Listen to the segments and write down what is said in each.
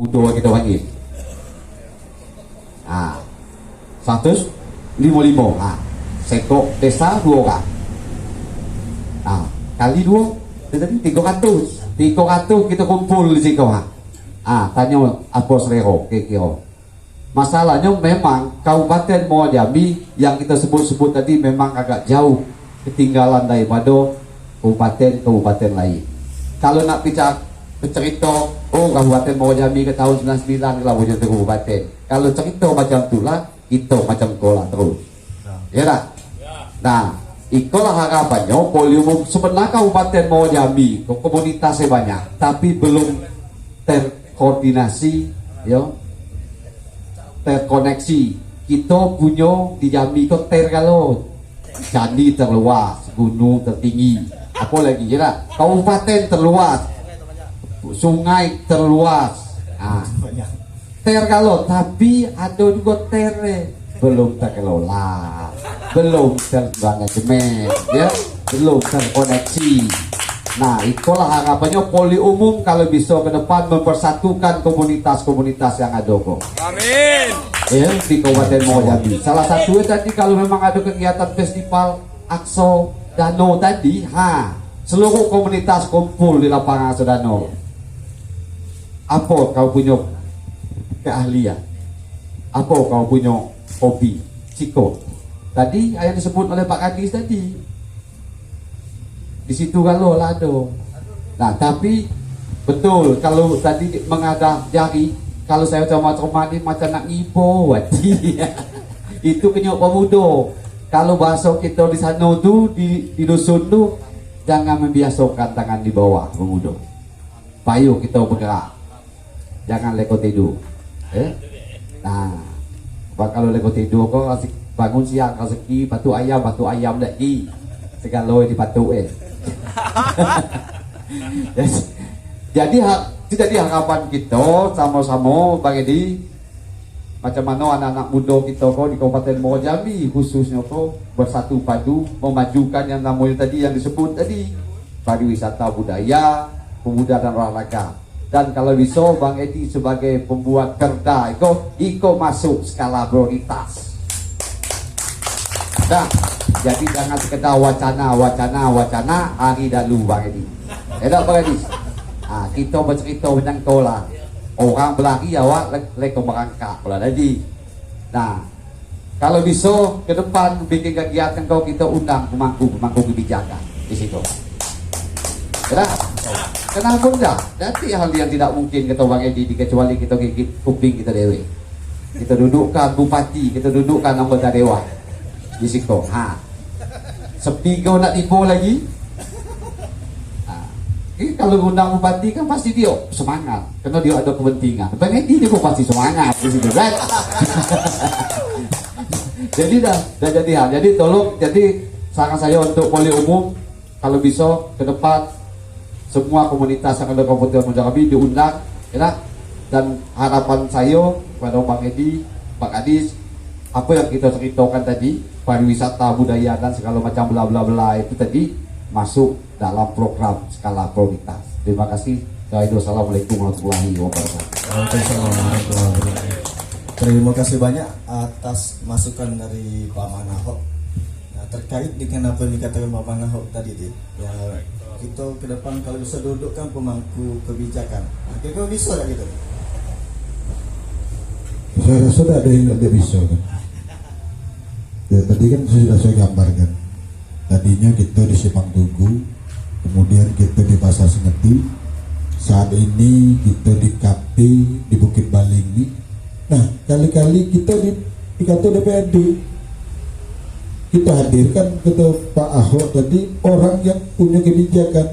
muda kita panggil. 155. Sekok desa 2 orang. Kali 2 tadi 300. 300 kita kumpul di situ. Tanya apa serero kira-kira. Masalahnya memang Kabupaten Muara Jambi yang kita sebut-sebut tadi memang agak jauh ketinggalan daripada kabupaten lain. Kalau nak cerita, Kabupaten Muara Jambi ke tahun 99 kalau punya kabupaten. Kalau cerita macam itulah, kita macam kola terus. Ya tak? Nah, itulah harapannya poliumum sebenarnya Kabupaten Muara Jambi komunitasnya banyak, tapi belum terkoordinasi, ya, terkoneksi. Kita punya di Jambi kok kalau candi terluas, gunung tertinggi, apa lagi ya tak? Kabupaten terluas, sungai terluas, kalau tapi ada juga belum terkelola, belum termanajemen, ya, belum terkoneksi. Nah, itulah harapannya poli umum kalau bisa ke depan mempersatukan komunitas-komunitas yang ada kok. Amin. Ya, di Kabupaten Muara Jambi. Salah satunya tadi kalau memang ada kegiatan festival Akso Danau tadi, seluruh komunitas kumpul di lapangan Akso Danau. Apa kau punya keahlian? Apa kau punya hobi? Ciko. Tadi yang disebut oleh Pak Kadis tadi. Di situ kalau lah ada. Nah, tapi betul kalau tadi mengadah jari, kalau saya cermati macam nak ngipo wati. Itu kenyok pemuda. Kalau bahasa kita di sana tu di dusun tu jangan membiasakan tangan di bawah pemuda. Payo kita bergerak. Jangan leko tidur. Nah, kalau leko tidur kau bangun siang rezeki batu ayam lagi. Segala dipatuk Jadi harapan kita sama-sama bagi macam mana anak-anak muda kita kok di Kabupaten Muara Jambi khususnya kok bersatu padu memajukan yang namanya tadi yang disebut tadi pariwisata budaya, pemuda dan olahraga. Dan kalau bisa Bang Edi sebagai pembuat kerda iko masuk skala prioritas. Nah, jadi jangan sekedar wacana hari dahulu Bang Edi. Edak Bang Edi. Kita bercerita tentang tola. Orang berlari awak leko merangkak pula tadi. Nah, kalau bisa ke depan bikin kegiatan kita undang pemangku kebijakan di situ. Edak. Kenapa enggak? Nanti hal yang tidak mungkin kata Bang Edi kecuali kita gigit kuping kita dewe. Kita dudukkan bupati, kita dudukkan anggota dewan di situ. Sepi kau nak tipu lagi. Kalau undang bupati kan pasti dia semangat, karena dia ada kepentingan. Bang Edi dia pun pasti semangat di situ kan. Jadi dah jadi hal. Jadi tolong, jadi saran saya untuk poli umum kalau bisa ke depan semua komunitas yang ada Kabupaten Muara Jambi diundang, ya. Dan harapan saya kepada Bang Edi, Pak Kadis, apa yang kita ceritakan tadi, pariwisata, budaya dan segala macam bla bla bla itu tadi masuk dalam program skala prioritas. Terima kasih. Assalamualaikum warahmatullahi wabarakatuh. Terima kasih banyak atas masukan dari Pak Manahok. Nah, terkait dengan apa yang dikatakan Pak Manahok tadi, ya kita ke depan kalau bisa dudukkan pemangku kebijakan. Kira-kira bisa tak gitu? Saya rasa ada yang tidak bisa kan. Ya, tadi kan sudah saya gambarkan. Tadinya kita di Simpang Tugu, kemudian kita di Pasar Sengeti, saat ini kita di KP di Bukit Baling. Nah, kali-kali kita di kantor DPRD kita hadirkan kata Pak Ahok tadi orang yang punya kebijakan.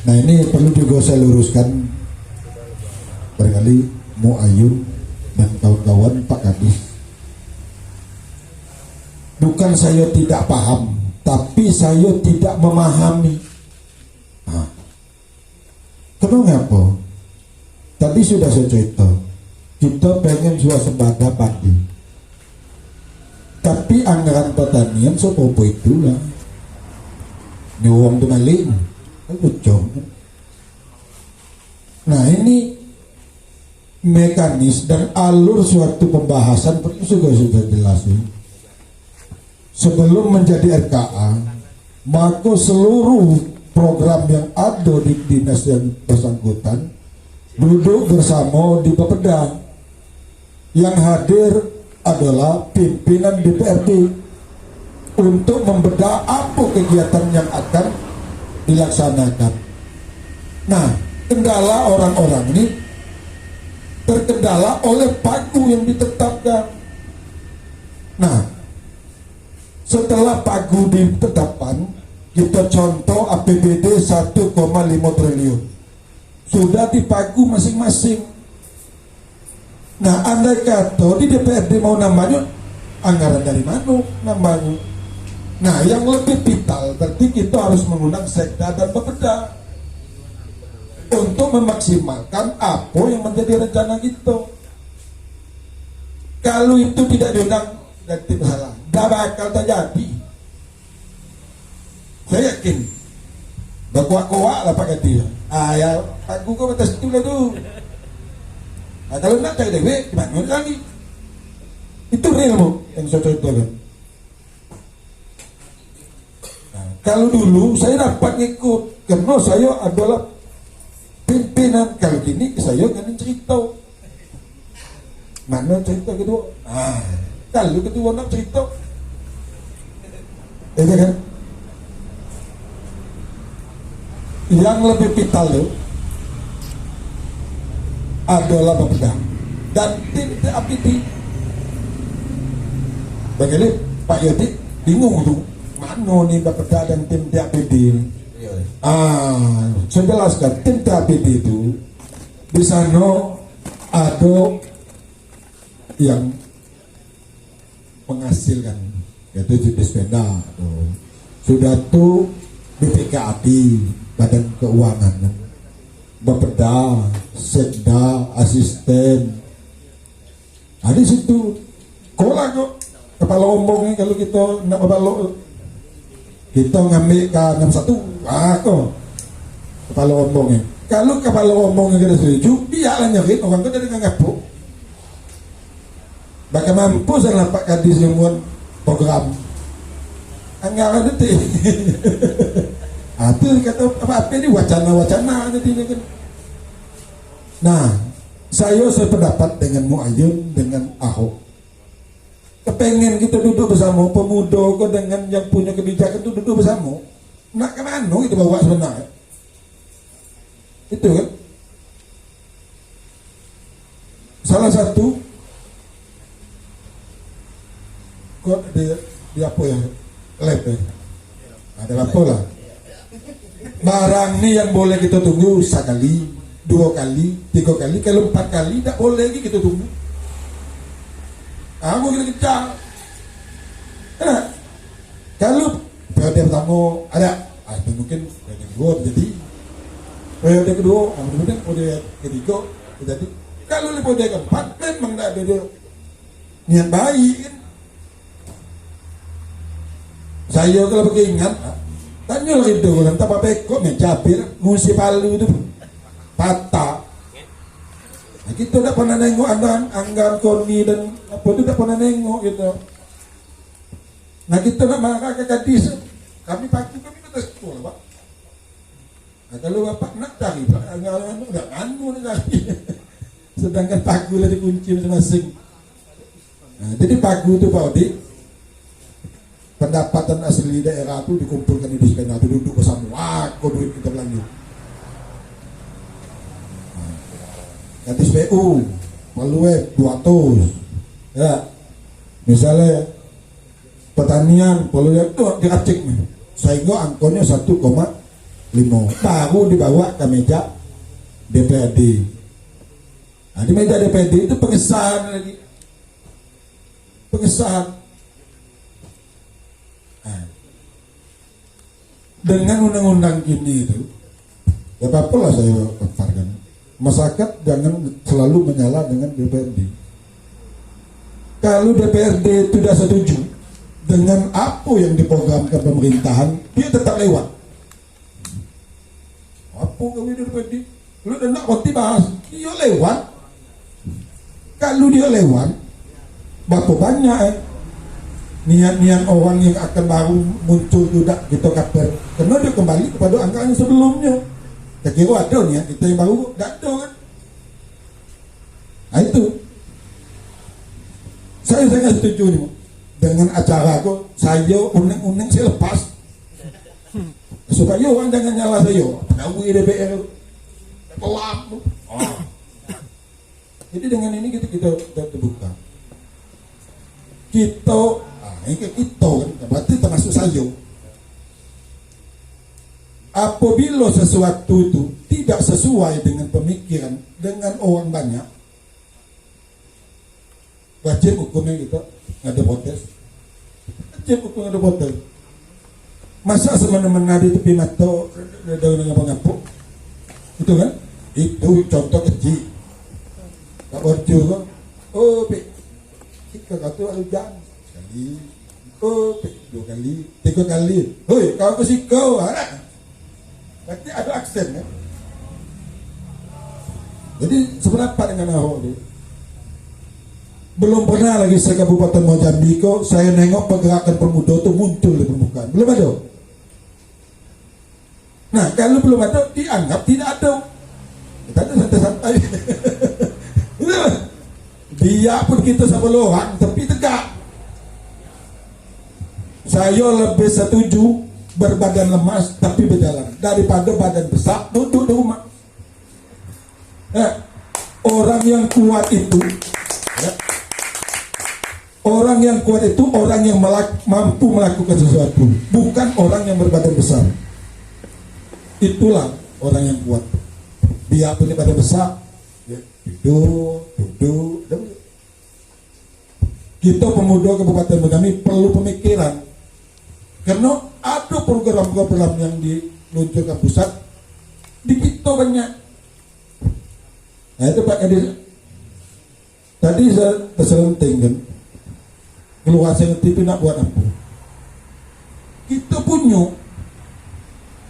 Nah, ini perlu juga saya luruskan, barangkali Mo Ayun dan kawan-kawan Pak Kadis. Bukan saya tidak paham, tapi saya tidak memahami. Kenapa? Tadi sudah saya cerita, kita pengen swasembada padi, tapi anggaran pertanian sepopo itulah. Ini uang itu balik, lucu. Nah, ini mekanis dan alur suatu pembahasan itu juga sudah jelas ya. Sebelum menjadi RKA, maka seluruh program yang ada di dinas yang bersangkutan duduk bersama di Bapeda. Yang hadir adalah pimpinan DPRD untuk membedah apa kegiatan yang akan dilaksanakan. Nah, kendala orang-orang ini terkendala oleh pagu yang ditetapkan. Nah, setelah pagu ditetapkan, kita contoh APBD 1,5 triliun sudah dipagu masing-masing. Nah, andai kata di DPRD mau nambahnya, anggaran dari mana nambahnya? Nah, yang lebih vital berarti kita harus mengundang Sekda dan Bapeda untuk memaksimalkan apa yang menjadi rencana kita. Kalau itu tidak diundang dan tidak salah, tidak bakal terjadi. Saya yakin berkuak-kuak lah pakai dia. Ya aku kau batas itu lah tu. Kalau nak cari duit gimana lagi? Itu real bu yang saya contohkan. Nah, kalau dulu saya dapat ngikut karena saya adalah pimpinan. Kalau gini saya kan cerita. Mana cerita kedua? Kalau kedua nak cerita, kan? Yang lebih vital itu adalah Bapeda dan tim TAPD. Bagaimana Pak Yodi bingung tuh mana nih Bapeda dan tim TAPD ini? Saya jelaskan tim TAPD itu di sana ada yang menghasilkan yaitu Dispenda, sudah tuh BPKAD, Badan Keuangan, Bapeda, Sekda, asisten. Di situ kolah kok kepala ombongnya. Kalau kita nak balok, kita ngambil K61, kok kepala ombongnya. Kalau kepala ombongnya kita setuju, biarlah nyarit orang itu dari ngapuk. Bahkan mampu saya nampak kadis semua program anggaran itu. Itu kata apa ini wacana-wacana nantinya kan. Nah, saya sependapat dengan Muayyun dengan Ahok. Kepengen kita duduk bersama pemuda kok dengan yang punya kebijakan itu duduk bersama. Nak kemana itu bawa sebenarnya? Itu kan. Salah satu kok di apa ya? Lab ya. Ada apa lah? Barang ini yang boleh kita tunggu sekali, 2 kali, 3 kali, kalau 4 kali tidak boleh lagi kita tunggu. Aku kita kejar. Kalau periode pertama ada, itu mungkin periode kedua jadi, periode kedua, kemudian periode ketiga jadi. Kalau periode keempat memang tidak ada niat baik kan. Saya kalau ingat, tanya lagi itu kan, tak apa kok mencapir musi Palu itu patah. Nah, kita tidak pernah nengok anggaran Koni dan apa itu tidak pernah nengok gitu. Nah kita nak marah ke Kadis, kami pagi kami kata sekolah pak. Nah kalau bapak nak cari anggaran itu tidak anu lagi. Sedangkan pagu lah dikunci masing-masing. Nah, jadi pagu itu Pak Odi, pendapatan asli daerah itu dikumpulkan di Dispenda itu duduk bersama. Kok duit kita belanja. Kadis PU, Paluet 200. Ya, misalnya pertanian Paluet itu diracik nih, sehingga angkonya 1,5 baru dibawa ke meja DPRD. Nah, di meja DPRD itu pengesahan lagi, pengesahan. Nah, dengan undang-undang ini itu, ya apa lah saya paparkan. Masyarakat jangan selalu menyala dengan DPRD. Kalau DPRD tidak setuju dengan apa yang diprogramkan pemerintahan, dia tetap lewat. Apa kau ini DPRD? Lu dah nak konti bahas, dia lewat. Kalau dia lewat, berapa banyak niat-niat orang yang akan baru muncul juga kita kata, karena dia kembali kepada angka yang sebelumnya. Tak kira ada niat kita yang baru, tak ada kan. Nah itu, saya sangat setuju nih dengan acara aku. Saya unek-unek saya lepas supaya orang jangan nyala saya pegawai DPR pelam. Jadi dengan ini kita terbuka. Kita kan berarti termasuk saya. Apabila sesuatu itu tidak sesuai dengan pemikiran dengan orang banyak, wajib hukumnya kita ada protes. Wajib hukum ada protes. Masa semena-mena di tepi mata dengan ngapa-ngapa, itu kan? Itu contoh kecil. Tak berjur kan? Oh, kita kata hujan sekali. Oh, 2 kali, 3 kali. Hoi, kau kesikau, ha? Berarti ada aksen kan? Jadi sependapat dengan Ahok itu. Belum pernah lagi saya Kabupaten Mojambiko saya nengok pergerakan pemuda itu muncul di permukaan. Belum ada. Nah, kalau belum ada, dianggap tidak ada. Kita ada santai-santai. Dia pun kita sama orang, tapi tegak. Saya lebih setuju berbadan lemas tapi berjalan daripada badan besar duduk di rumah. Orang yang kuat itu, orang yang kuat itu orang yang mampu melakukan sesuatu, bukan orang yang berbadan besar. Itulah orang yang kuat. Dia punya badan besar, duduk. Kita pemuda Kabupaten Bogami perlu pemikiran, karena ada program-program yang diluncurkan pusat di kita banyak. Nah itu Pak Kadis, tadi saya terselenting kan, keluar saya TV nak buat apa? Kita punya,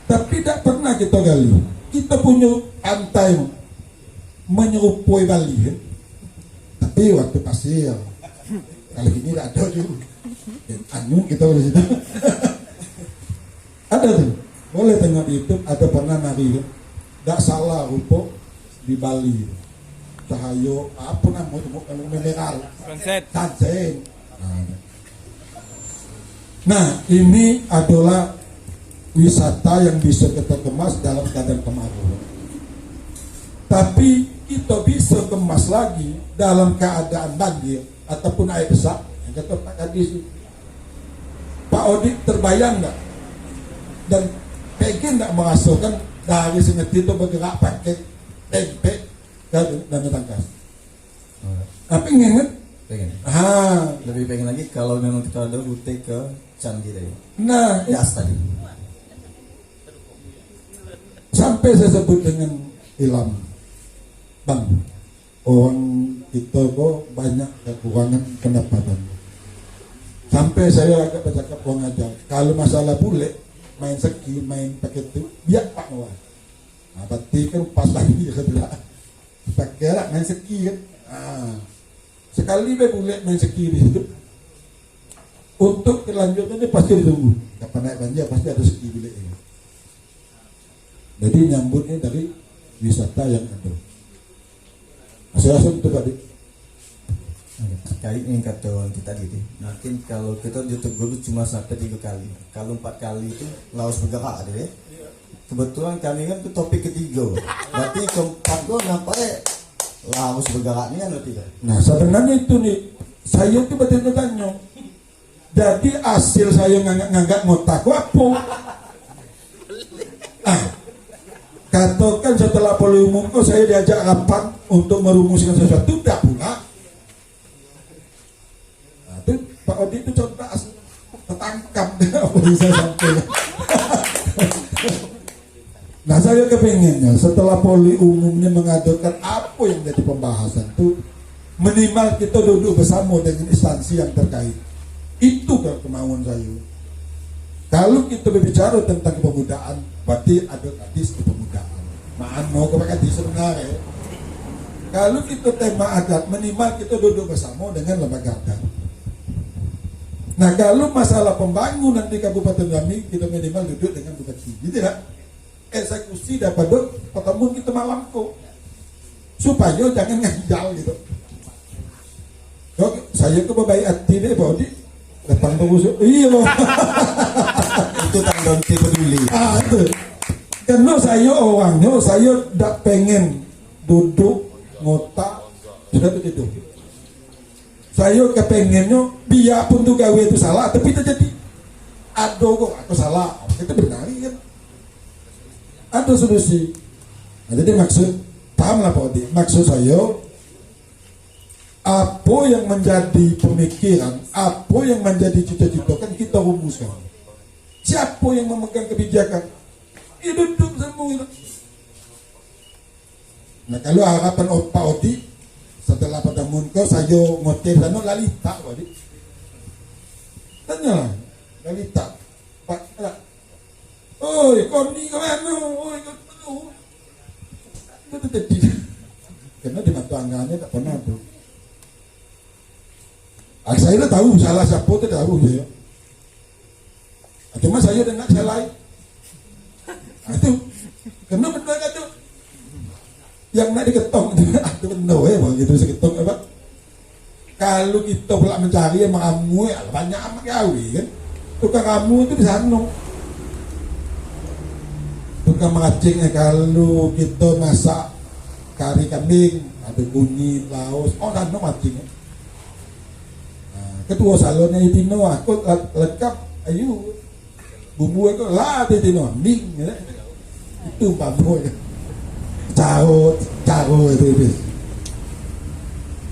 tapi tidak pernah kita gali. Kita punya pantai menyerupai Bali kan? Tapi waktu pasir. Kali ini tidak ada juga. Anu kita boleh situ. Ada tuh, boleh tengok di YouTube. Ada pernah nari kan? Tak salah rupa di Bali. Cahayo apa namanya mineral. Sunset. Nah ini adalah wisata yang bisa kita kemas dalam keadaan kemarau. Tapi kita bisa kemas lagi dalam keadaan banjir ataupun air besar. Yang kata Pak Kadis, Pak Odik terbayang nggak dan pengen nggak merasakan dari Sengerti itu bergerak pakai tempe dan tangkas. Tapi pengen kan? Pengen. Lebih pengen lagi kalau memang kita ada rute ke Candi tadi. Nah, Jas tadi. Sampai saya sebut dengan Ilham, Bang, orang kita kok banyak kekurangan pendapatan. Sampai saya agak bercakap orang ajar, kalau masalah bule, main seki, main pakai itu, biar Pak Noah. Nah, berarti kan pas lagi sebelah. Pakai lah main seki kan. Sekali bule main seki di situ. Untuk kelanjutannya pasti ditunggu. Kapan naik banjir pasti ada seki bule ini. Jadi nyambutnya dari wisata yang ada. Saya rasa itu Pak Dik. Terkait yang kata kita tadi, mungkin kalau kita YouTube dulu cuma sampai 3 kali. Kalau 4 kali itu laos bergerak ada ya. Kebetulan kami kan itu topik ketiga. Berarti keempat itu nampaknya laos bergeraknya kan tidak. Nah sebenarnya itu nih, saya tuh betul tanya. Jadi hasil saya nganggak ngotak apa? Katakan setelah poli umum kok saya diajak rapat untuk merumuskan sesuatu, tidak pula. Nah, itu Pak Odi itu contoh tertangkap apa bisa sampai. Nah saya kepengennya setelah poli umumnya mengadakan apa yang jadi pembahasan itu, minimal kita duduk bersama dengan instansi yang terkait. Itu kemauan saya. Kalau kita berbicara tentang kepemudaan, berarti ada Kadis kepemudaan. Mau ke Kadis sebenarnya. Kalau kita tema adat, minimal kita duduk bersama dengan lembaga adat. Nah, kalau masalah pembangunan di Kabupaten Jambi, kita minimal duduk dengan bupati. Gitu tidak? Eksekusi daripada pertemuan kita malam kok. Supaya jangan ngajal gitu. Oke, saya ke babai hati deh, Pak Odi. Depan terus. Iya, Pak. Itu tanggung peduli. Itu. Karena saya orangnya, saya tidak pengen duduk ngotak sudah duduk. Saya kepengennya biarpun tuh gawe itu salah, tapi itu jadi aduh kok aku salah, itu benar kan? Ada solusi. Nah, jadi maksud paham lah Pak Odi. Maksud saya apa yang menjadi pemikiran, apa yang menjadi cita-cita kan kita rumuskan. Siapa yang memegang kebijakan? Ya duduk semua itu. Nah, kalau harapan Pak Odi setelah pertemuan kau saya ngotel sana lalita Pak Odi. Tanya lalita. Pak, oi, kau ni kemana? Oi, kau itu tadi. Karena di mata angganya tak pernah tuh. Saya dah tahu salah siapa tu tahu saya. Cuma saya dengar salah. Itu karena benar kata yang nak diketong itu benar begitu seketong apa? Kalau kita pula mencari yang mengamu ya banyak amat gawe kan. Tukang kamu itu di sana. Tukang mengacing kalau kita masak kari kambing ada kunyit laos sana macing. Ketua salonnya Itino aku lengkap ayu bumbu itu lah Itino ming itu bambu caro itu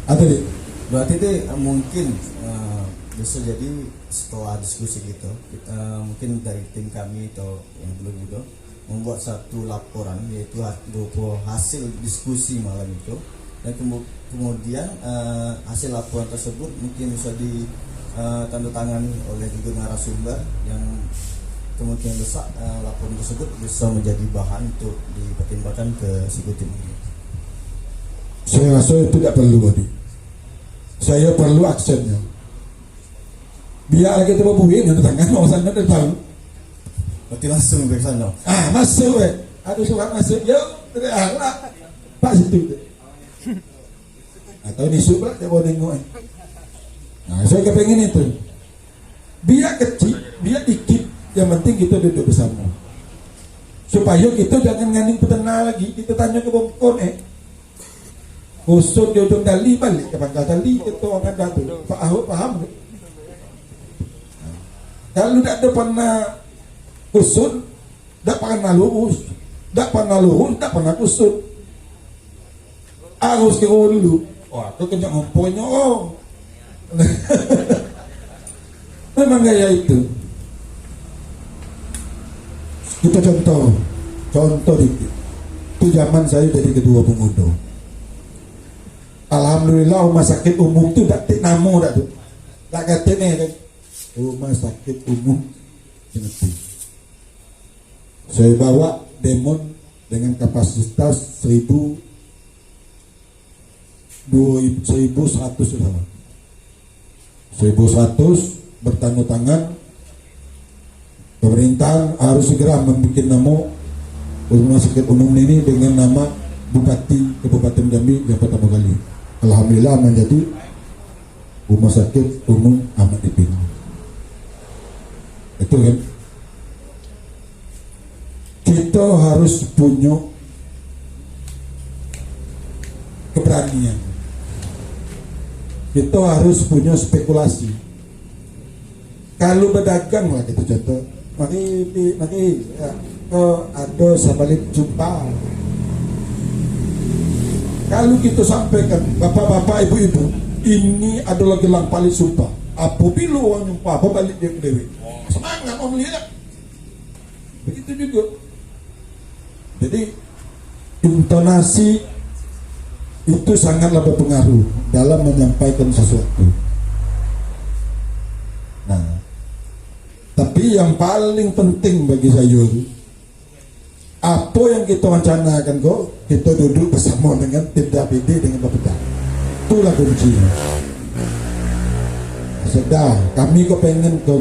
ada di Berarti itu mungkin bisa jadi setelah diskusi gitu kita mungkin dari tim kami atau yang belum juga membuat satu laporan yaitu hasil diskusi malam itu dan kemudian hasil laporan tersebut mungkin bisa ditandatangani oleh juga narasumber yang kemungkinan besar laporan tersebut bisa menjadi bahan untuk dipertimbangkan ke eksekutif. Saya rasa itu tidak perlu tadi. Saya perlu aksennya. Biar lagi itu berbuih nanti tangan mau sana dan tahu. Berarti langsung ke sana. Masuk aduh surat masuk. Yo, tidak lah. Pak situ. Atau nisuk lah dia bawa nengok. Nah, saya kepengen itu. Biar kecil, biar dikit, yang penting kita duduk bersama. Supaya kita jangan nganding petenang lagi. Kita tanya ke bongkon Kusut dia udah dali balik ke Pangkal Tali kita orang ada tu. Pak Ahok paham tak? Kalau tak ada pernah kusut, tak pernah lurus, tak pernah kusut. Harus kira dulu. Wah, tu kena ngomponya Memang gaya itu. Kita contoh dikit. Itu zaman saya jadi ketua pengundo. Alhamdulillah rumah sakit umum tu tak nama dah tu. Tak kata ni kan. Rumah sakit umum Jeneti. Saya bawa demon dengan kapasitas 1100 saudara. 1100 bertanda tangan. Pemerintah harus segera membuat nama rumah sakit umum ini dengan nama Bupati Kabupaten Jambi yang pertama kali. Alhamdulillah menjadi Rumah Sakit Umum Ahmad Ipin. Itu kan. Kita harus punya keberanian. Kita harus punya spekulasi. Kalau berdagang lah kita contoh. Mari ya, ada sabalit jumpa. Kalau kita sampaikan bapak-bapak ibu-ibu ini adalah gelang paling sumpah. Apabila orang jumpa apa balik dia ke dewi. Semangat orang melihat. Begitu juga. Jadi intonasi itu sangatlah berpengaruh dalam menyampaikan sesuatu. Nah, tapi yang paling penting bagi saya Apa yang kita rencanakan kok, kita duduk bersama dengan tim DAPD dengan Bapeda. Itulah kuncinya. Sedang kami kok pengen go.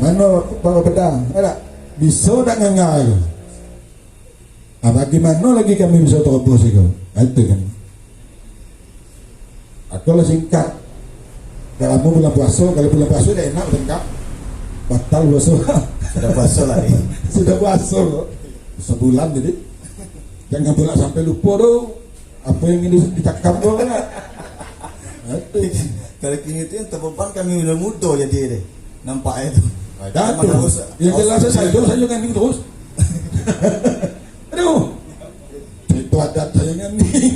Mana Pak Bapeda? Ada bisa tak ngangai kok? Bagaimana lagi kami bisa terobos itu? Itu kan. Aku lah singkat. Kalau bulan puasa, kalau bulan puasa udah enak lengkap. Batal puasa. Sudah puasa lah nih. Sudah puasa kok. Sebulan jadi. Jangan pula sampai lupa dong. Apa yang ini dicakap dong kan? Kalau kini itu yang terbeban kami udah muda jadi deh. Nampaknya itu. Jatuh. Yang jelas saya nganding terus. Aduh. Itu adat saya nganding.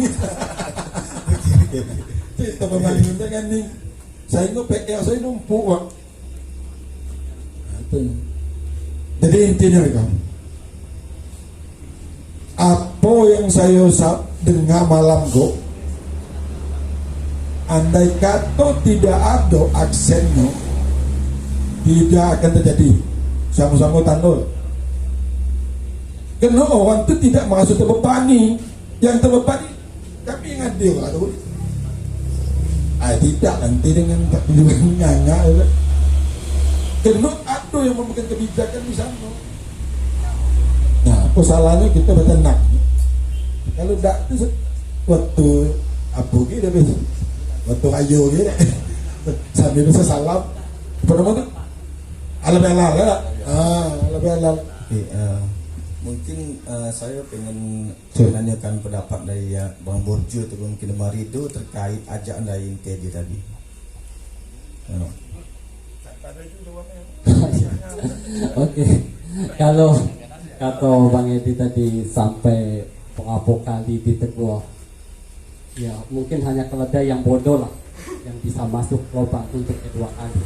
Itu pemain saya nganding. Saya itu PL saya numpuk kok. Jadi intinya kamu. Apa yang saya dengar malam kok, andai kata tidak ada aksennya, tidak akan terjadi. Sama-sama tandul. Karena orang itu tidak merasa terbebani. Yang terbebani kami yang adil lah tu. Tidak nanti dengan nyanyi. Karena ada yang membuat kebijakan di sana. Nah, apa salahnya kita bertenang? Kalau tak tu waktu apa gitu deh, waktu ayo gitu, sambil bisa salam, apa nama tu? Alal-alal lah, alal-alal. Okay, mungkin saya pengen menanyakan pendapat dari Bang Borjo ataupun mungkin Marido terkait ajakan dari TJ tadi. Oke, kalau kata Bang Edi tadi sampai berapa kali ditegur, ya mungkin hanya keledai yang bodoh lah yang bisa masuk lubang untuk kedua kali.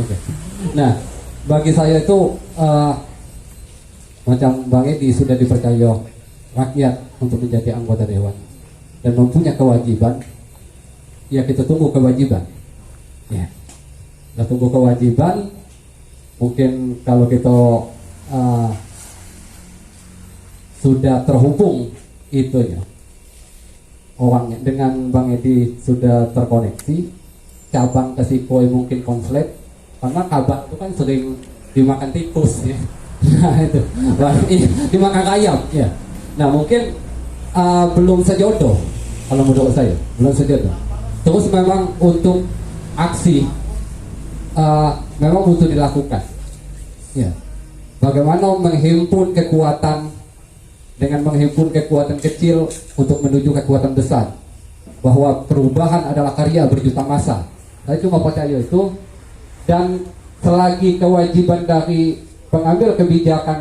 Oke. Nah, bagi saya itu macam Bang Edi sudah dipercaya rakyat untuk menjadi anggota dewan dan mempunyai kewajiban, ya kita tunggu kewajiban. Ya, kita tunggu kewajiban. Mungkin kalau kita sudah terhubung itunya orangnya dengan Bang Edi sudah terkoneksi, cabang ke Sikoi mungkin konflik karena kabak itu kan sering dimakan tikus ya. Nah itu dimakan ayam ya. Nah mungkin belum sejodoh kalau menurut saya, belum sejodoh. Terus memang untuk aksi memang butuh dilakukan ya. Bagaimana menghimpun kekuatan dengan menghimpun kekuatan kecil untuk menuju kekuatan besar, bahwa perubahan adalah karya berjuta masa. Saya cuma percaya itu, dan selagi kewajiban dari pengambil kebijakan